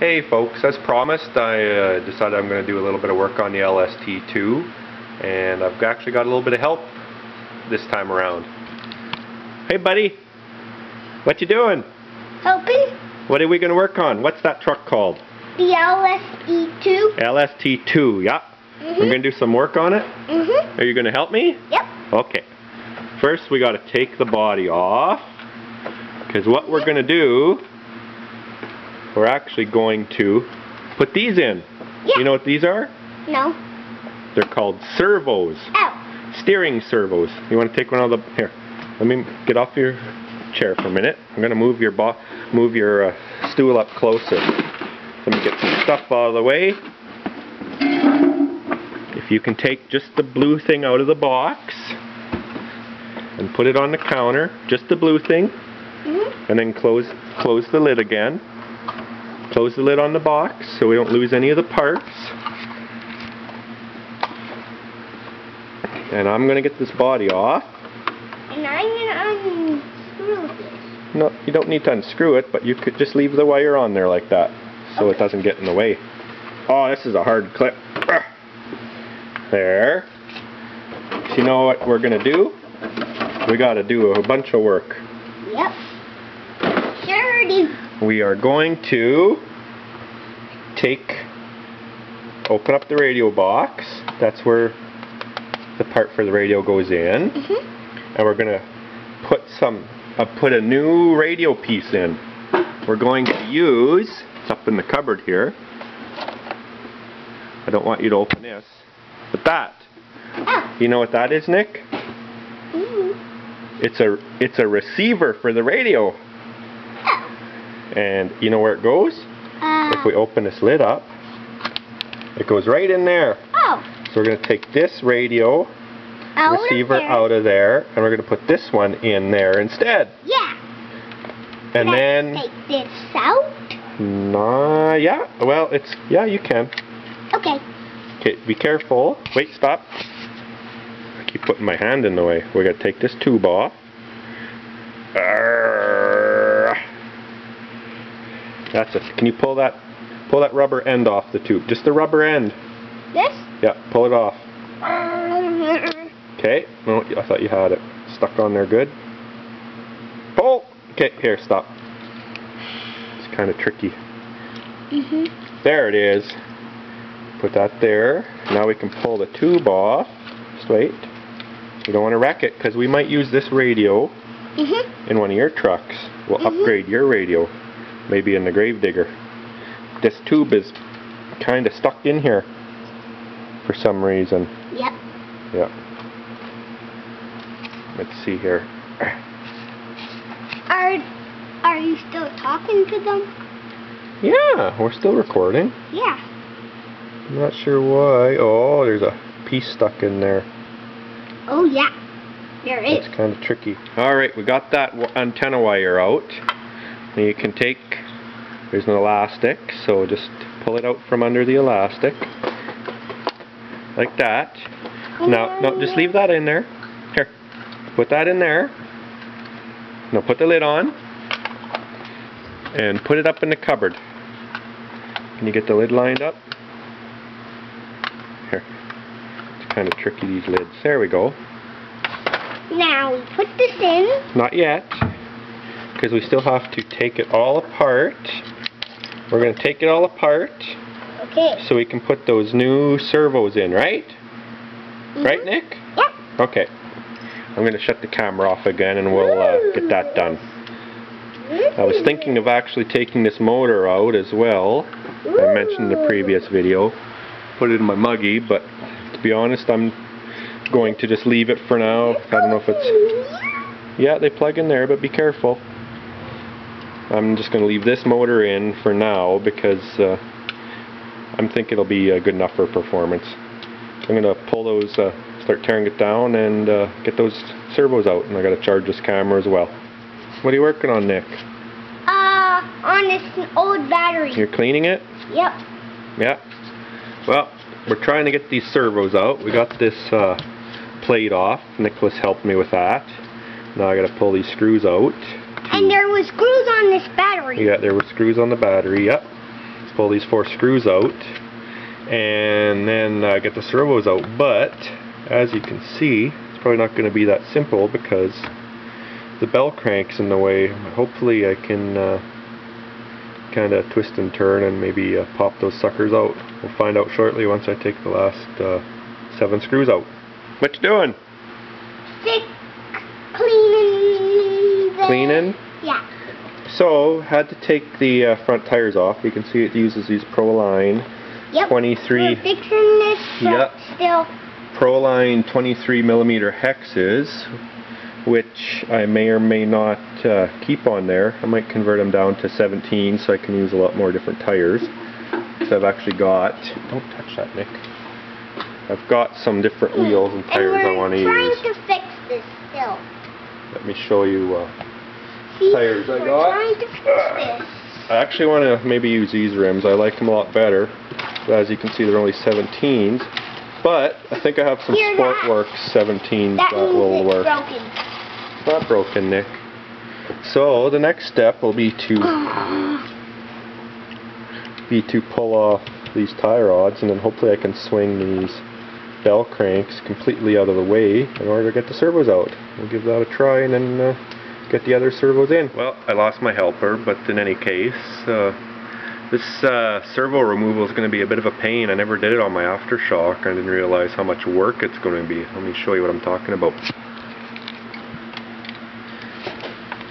Hey folks, as promised, I decided I'm going to do a little bit of work on the LST2, and I've actually got a little bit of help this time around. Hey buddy, what you doing? Helping. What are we going to work on? What's that truck called? The LST2. LST2, yeah. We're going to do some work on it? Are you going to help me? Yep. Okay. First we got to take the body off, because what we're going to do, we're actually going to put these in. Yeah. You know what these are? No. They're called servos. Oh. Steering servos. You want to take one out of the... Here, let me get off your chair for a minute. I'm going to move your stool up closer. Let me get some stuff out of the way. If you can take just the blue thing out of the box and put it on the counter, just the blue thing, and then close the lid again. Close the lid on the box so we don't lose any of the parts. And I'm going to get this body off. And I'm going to unscrew this. No, you don't need to unscrew it, but you could just leave the wire on there like that so it doesn't get in the way. Oh, this is a hard clip. There. So you know what we're going to do? We got to do a bunch of work. Yep. Sure do. We are going to open up the radio box. That's where the part for the radio goes in. And we're going to put a new radio piece in. We're going to use, it's up in the cupboard here. I don't want you to open this. But that. You know what that is, Nick? It's a receiver for the radio. And you know where it goes? If we open this lid up, it goes right in there. So we're going to take this radio receiver out of there, and we're going to put this one in there instead. Yeah. And then take this out? Nah, yeah. Well, yeah, you can. Okay. Okay, be careful. Wait, stop. I keep putting my hand in the way. We're going to take this tube off. That's it. Can you pull that rubber end off the tube? Just the rubber end. This? Yeah, pull it off. Okay. No, I thought you had it stuck on there good. Pull! Okay, here, stop. It's kind of tricky. There it is. Put that there. Now we can pull the tube off. Just wait. We don't want to wreck it, because we might use this radio in one of your trucks. We'll upgrade your radio. Maybe in the Gravedigger. This tube is kind of stuck in here for some reason. Yep. Yep. Let's see here. Are you still talking to them? Yeah, we're still recording. Yeah. I'm not sure why. Oh, there's a piece stuck in there. Oh yeah, there is. It's kind of tricky. Alright, we got that antenna wire out. And you can take, there's an elastic, so just pull it out from under the elastic. Like that. Now, no, just leave that in there. Here, put that in there. Now put the lid on. And put it up in the cupboard. Can you get the lid lined up? Here. It's kind of tricky, these lids. There we go. Now we put this in. Not yet, because we still have to take it all apart. We're going to take it all apart. Okay. So we can put those new servos in, right? Right, Nick? Yeah. Okay. I'm going to shut the camera off again, and we'll get that done. I was thinking of actually taking this motor out as well. I mentioned in the previous video. Put it in my muggy, but to be honest, I'm going to just leave it for now. I don't know if it's... Yeah, they plug in there, but be careful. I'm just going to leave this motor in for now because I'm thinking it'll be good enough for performance. I'm going to pull those, start tearing it down and get those servos out, and I got to charge this camera as well. What are you working on, Nick? On this old battery. You're cleaning it? Yep. Yeah. Well, we're trying to get these servos out. We got this plate off. Nicholas helped me with that. Now I got to pull these screws out. And there was screws on this battery. Yeah, there were screws on the battery, yep. pull these 4 screws out and then get the servos out. But as you can see, it's probably not going to be that simple because the bell crank's in the way. Hopefully I can kind of twist and turn and maybe pop those suckers out. We'll find out shortly once I take the last 7 screws out. What you doing? Cleaning? Yeah. So, had to take the front tires off. You can see it uses these Proline 23. We're fixing this, but still. Proline 23mm hexes, which I may or may not keep on there. I might convert them down to 17 so I can use a lot more different tires. So I've actually got, don't touch that, Nick. I've got some different wheels and tires I want to use. We're trying to fix this still. Let me show you tires I got. We're trying to fix this. I actually want to maybe use these rims. I like them a lot better. But as you can see, they're only 17s. But I think I have some Sportworks 17s that will work. Broken. It's not broken, Nick. So the next step will be to pull off these tie rods, and then hopefully I can swing these bell cranks completely out of the way in order to get the servos out. We'll give that a try and then get the other servos in. Well, I lost my helper, but in any case, this servo removal is going to be a bit of a pain. I never did it on my aftershock. I didn't realize how much work it's going to be. Let me show you what I'm talking about.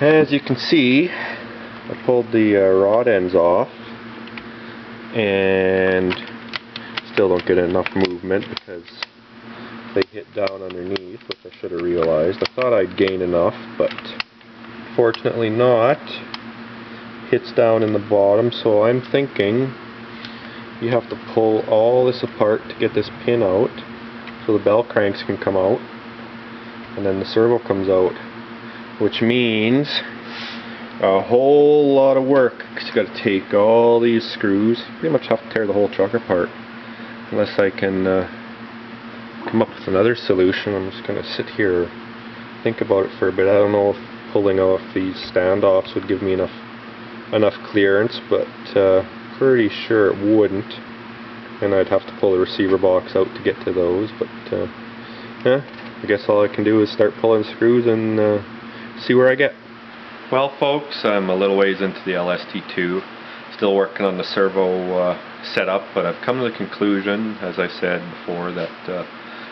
As you can see, I pulled the rod ends off and still don't get enough movement because they hit down underneath, which I should have realized. I thought I'd gain enough, but fortunately not. Hits down in the bottom, so I'm thinking you have to pull all this apart to get this pin out so the bell cranks can come out and then the servo comes out, which means a whole lot of work because you got to take all these screws. Pretty much have to tear the whole truck apart unless I can come up with another solution. I'm just going to sit here, think about it for a bit. I don't know if pulling off these standoffs would give me enough clearance, but pretty sure it wouldn't, and I'd have to pull the receiver box out to get to those. But yeah, I guess all I can do is start pulling screws and see where I get. Well folks, I'm a little ways into the LST2, still working on the servo setup, but I've come to the conclusion, as I said before, that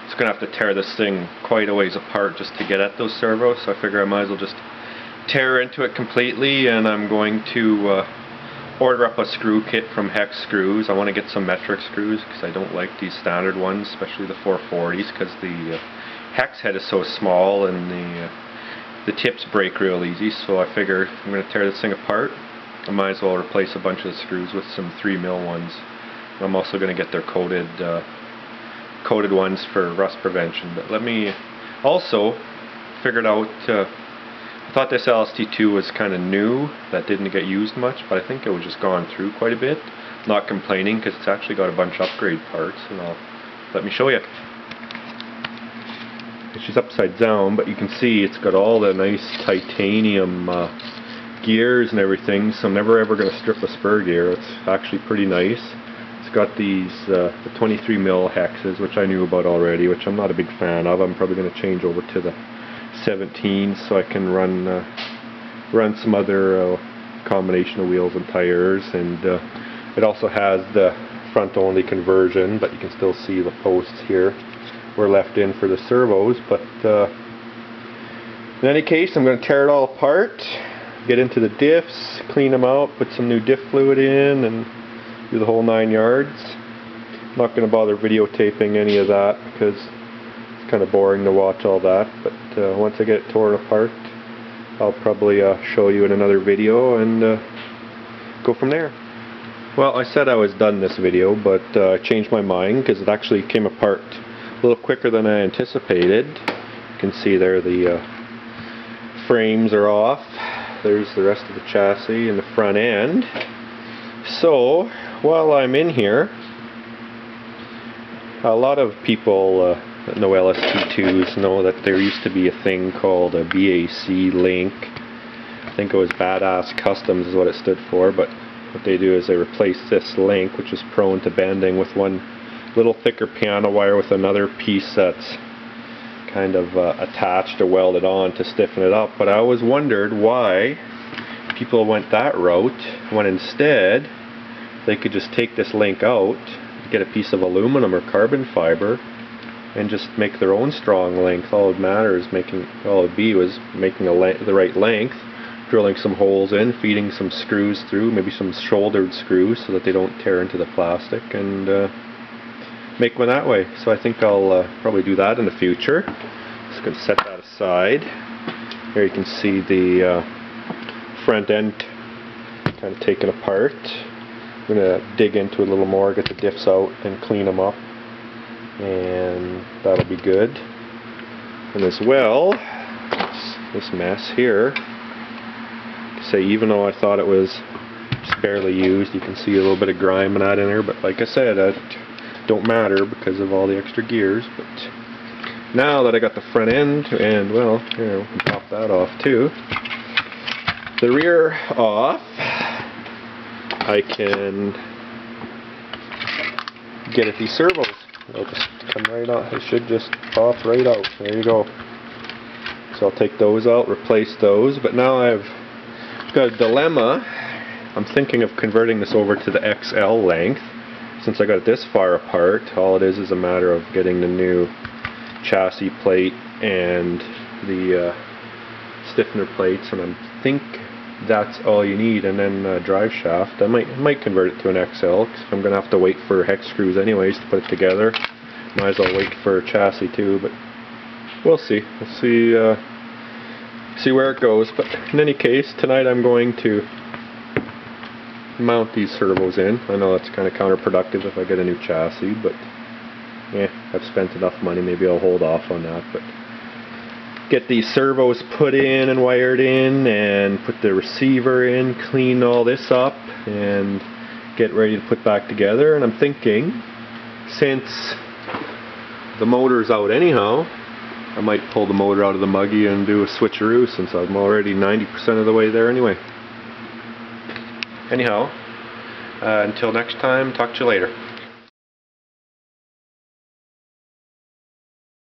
it's going to have to tear this thing quite a ways apart just to get at those servos, so I figure I might as well just tear into it completely, and I'm going to order up a screw kit from Hex Screws. I want to get some metric screws because I don't like these standard ones, especially the 440s, because the hex head is so small and the tips break real easy. So I figure if I'm going to tear this thing apart, I might as well replace a bunch of the screws with some 3mm ones. I'm also going to get their coated ones for rust prevention. But let me also figured out, I thought this LST2 was kind of new, that didn't get used much, but I think it was just gone through quite a bit. Not complaining because it's actually got a bunch of upgrade parts, and let me show you. She's upside down, but you can see it's got all the nice titanium gears and everything, so I'm never ever going to strip a spur gear. It's actually pretty nice. It's got these the 23mm hexes, which I knew about already, which I'm not a big fan of. I'm probably going to change over to the 17s so I can run some other combination of wheels and tires, and it also has the front only conversion, but you can still see the posts here were left in for the servos. But in any case, I'm going to tear it all apart, get into the diffs, clean them out, put some new diff fluid in, and do the whole 9 yards. I'm not going to bother videotaping any of that because it's kind of boring to watch all that, but once I get it torn apart, I'll probably show you in another video and go from there. Well, I said I was done this video, but I changed my mind because it actually came apart a little quicker than I anticipated. You can see there the frames are off. There's the rest of the chassis and the front end. So while I'm in here, a lot of people that know LST2s know that there used to be a thing called a BAC link. I think it was Badass Customs is what it stood for, but what they do is they replace this link, which is prone to bending, with one little thicker piano wire with another piece that's kind of attached or welded on to stiffen it up. But I always wondered why people went that route when instead they could just take this link out, get a piece of aluminum or carbon fiber, and just make their own strong length. All it would be was making the right length, drilling some holes in, feeding some screws through, maybe some shouldered screws so that they don't tear into the plastic, and make one that way. So I think I'll probably do that in the future. Just going to set that aside. Here you can see the front end kind of taken apart. I'm going to dig into it a little more, get the diffs out and clean them up, and that'll be good. And as well, this mess here, say, even though I thought it was just barely used, you can see a little bit of grime and that in there, but like I said, it don't matter because of all the extra gears. But now that I got the front end, and well, you know, pop that off too, the rear off, I can get at these servos. They'll just come right out. They should just pop right out. There you go. So I'll take those out, replace those, but now I've got a dilemma. I'm thinking of converting this over to the XL length. Since I got it this far apart, all it is a matter of getting the new chassis plate and the stiffener plates, and I think that's all you need, and then drive shaft. I might convert it to an XL, because I'm going to have to wait for hex screws anyways to put it together. Might as well wait for a chassis too, but we'll see. We'll see where it goes. But in any case, tonight I'm going to mount these servos in. I know that's kind of counterproductive if I get a new chassis, but yeah, I've spent enough money, maybe I'll hold off on that. But get these servos put in and wired in, and put the receiver in, clean all this up, and get ready to put back together. And I'm thinking, since the motor's out anyhow, I might pull the motor out of the muggy and do a switcheroo, since I'm already 90% of the way there anyway. Anyhow, until next time, talk to you later.